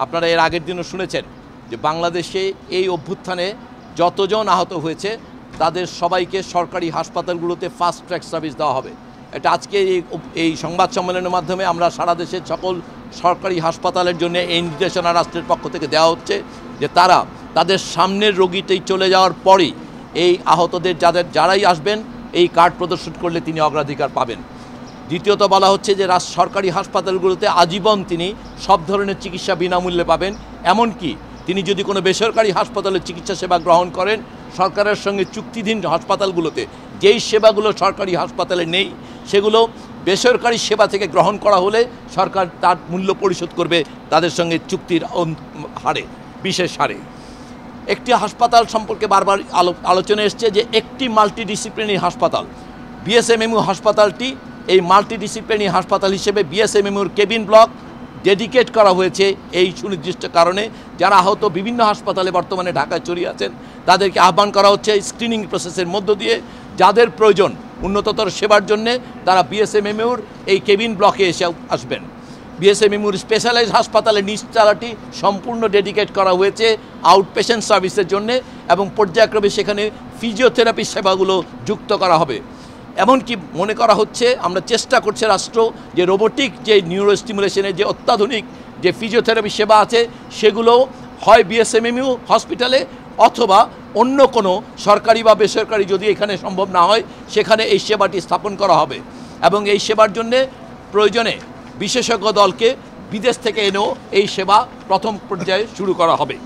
আপনারা এর আগের দিনও শুনেছেন যে বাংলাদেশে এই অভ্যুত্থানে যতজন আহত হয়েছে তাদের সবাইকে সরকারি হাসপাতালগুলোতে ফাস্ট ট্র্যাক সার্ভিস দেওয়া হবে। এটা আজকে এই সংবাদ সম্মেলনের মাধ্যমে আমরা সারা দেশের সকল সরকারি হাসপাতালের জন্য এই নির্দেশনা রাষ্ট্রের পক্ষ থেকে দেওয়া হচ্ছে যে তারা তাদের সামনের রোগীতেই চলে যাওয়ার পরেই এই আহতদের যারাই আসবেন এই কার্ড প্রদর্শন করলে তিনি অগ্রাধিকার পাবেন। দ্বিতীয়ত বলা হচ্ছে যে সরকারি হাসপাতালগুলোতে আজীবন তিনি সব ধরনের চিকিৎসা বিনামূল্যে পাবেন। এমনকি তিনি যদি কোনো বেসরকারি হাসপাতালে চিকিৎসা সেবা গ্রহণ করেন, সরকারের সঙ্গে চুক্তিধীন হাসপাতালগুলোতে যেই সেবাগুলো সরকারি হাসপাতালে নেই সেগুলো বেসরকারি সেবা থেকে গ্রহণ করা হলে সরকার তার মূল্য পরিশোধ করবে তাদের সঙ্গে চুক্তির হারে, বিশেষ হারে। একটি হাসপাতাল সম্পর্কে বারবার আলোচনা এসছে যে একটি মাল্টিডিসিপ্লিনারি হাসপাতাল, বিএসএমএমইউ হাসপাতালটি এই মাল্টিডিসিপ্লিনারি হাসপাতাল হিসেবে বিএসএমএমইউর কেবিন ব্লক ডেডিকেট করা হয়েছে এই সুনির্দিষ্ট কারণে। যারা আহত বিভিন্ন হাসপাতালে বর্তমানে ঢাকায় ছড়িয়ে আছেন তাদেরকে আহ্বান করা হচ্ছে স্ক্রিনিং প্রসেসের মধ্য দিয়ে যাদের প্রয়োজন উন্নততর সেবার জন্যে তারা বিএসএমএমইউর এই কেবিন ব্লকে এসে আসবেন। বিএসএমএমইউর স্পেশালাইজড হাসপাতালে নিচতলাটি সম্পূর্ণ ডেডিকেট করা হয়েছে আউট পেশেন্ট সার্ভিসের জন্যে এবং পর্যায়ক্রমে সেখানে ফিজিওথেরাপি সেবাগুলো যুক্ত করা হবে। এমনকি মনে করা হচ্ছে, আমরা চেষ্টা করছে রাষ্ট্র যে রোবোটিক যে নিউরো স্টিমুলেশনের যে অত্যাধুনিক যে ফিজিওথেরাপি সেবা আছে সেগুলো হয় বিএসএমএমইউ হসপিটালে অথবা অন্য কোনো সরকারি বা বেসরকারি যদি এখানে সম্ভব না হয় সেখানে এই সেবাটি স্থাপন করা হবে এবং এই সেবার জন্যে প্রয়োজনে বিশেষজ্ঞ দলকে বিদেশ থেকে এনেও এই সেবা প্রথম পর্যায়ে শুরু করা হবে।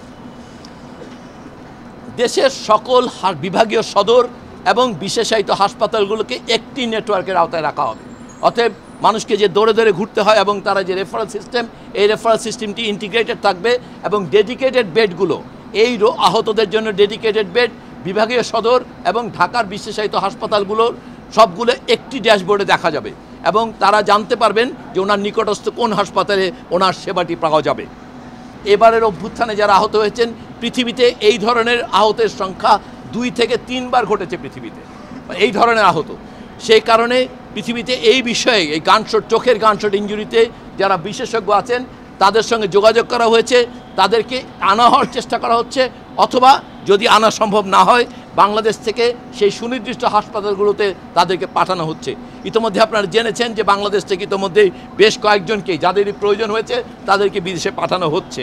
দেশের সকল বিভাগীয় সদর এবং বিশেষায়িত হাসপাতালগুলোকে একটি নেটওয়ার্কের আওতায় রাখা হবে। অতএব মানুষকে যে দৌড়ে দৌড়ে ঘুরতে হয় এবং তারা যে রেফারেল সিস্টেম, এই রেফারেল সিস্টেমটি ইন্টিগ্রেটেড থাকবে এবং ডেডিকেটেড বেডগুলো এই আহতদের জন্য ডেডিকেটেড বেড বিভাগীয় সদর এবং ঢাকার বিশেষায়িত হাসপাতালগুলোর সবগুলো একটি ড্যাশবোর্ডে দেখা যাবে এবং তারা জানতে পারবেন যে ওনার নিকটস্থ কোন হাসপাতালে ওনার সেবাটি পাওয়া যাবে। এবারের অভ্যুত্থানে যারা আহত হয়েছেন পৃথিবীতে এই ধরনের আহতের সংখ্যা 2 থেকে 3 বার ঘটেছে পৃথিবীতে এই ধরনের আহত। সেই কারণে পৃথিবীতে এই বিষয়ে এই গানশট, চোখের গানশট ইনজুরিতে যারা বিশেষজ্ঞ আছেন তাদের সঙ্গে যোগাযোগ করা হয়েছে, তাদেরকে আনা হওয়ার চেষ্টা করা হচ্ছে অথবা যদি আনা সম্ভব না হয় বাংলাদেশ থেকে সেই সুনির্দিষ্ট হাসপাতালগুলোতে তাদেরকে পাঠানো হচ্ছে। ইতিমধ্যে আপনারা জেনেছেন যে বাংলাদেশ থেকে ইতিমধ্যেই বেশ কয়েকজনকে যাদেরই প্রয়োজন হয়েছে তাদেরকে বিদেশে পাঠানো হচ্ছে।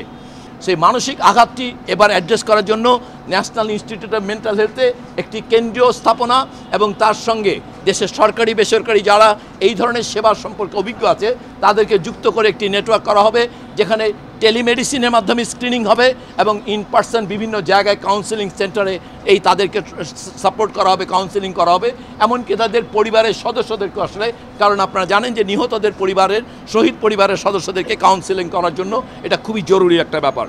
সেই মানসিক আঘাতটি এবার অ্যাড্রেস করার জন্য ন্যাশনাল ইনস্টিটিউট অফ মেন্টাল হেলথে একটি কেন্দ্রীয় স্থাপনা এবং তার সঙ্গে দেশের সরকারি বেসরকারি যারা এই ধরনের সেবার সম্পর্কে অভিজ্ঞ আছে তাদেরকে যুক্ত করে একটি নেটওয়ার্ক করা হবে যেখানে টেলিমেডিসিনের মাধ্যমে স্ক্রিনিং হবে এবং ইন পার্সন বিভিন্ন জায়গায় কাউন্সেলিং সেন্টারে এই তাদেরকে সাপোর্ট করা হবে, কাউন্সেলিং করা হবে। এমনকি তাদের পরিবারের সদস্যদেরকে আসলে, কারণ আপনারা জানেন যে নিহতদের পরিবারের, শহীদ পরিবারের সদস্যদেরকে কাউন্সেলিং করার জন্য এটা খুবই জরুরি একটা ব্যাপার।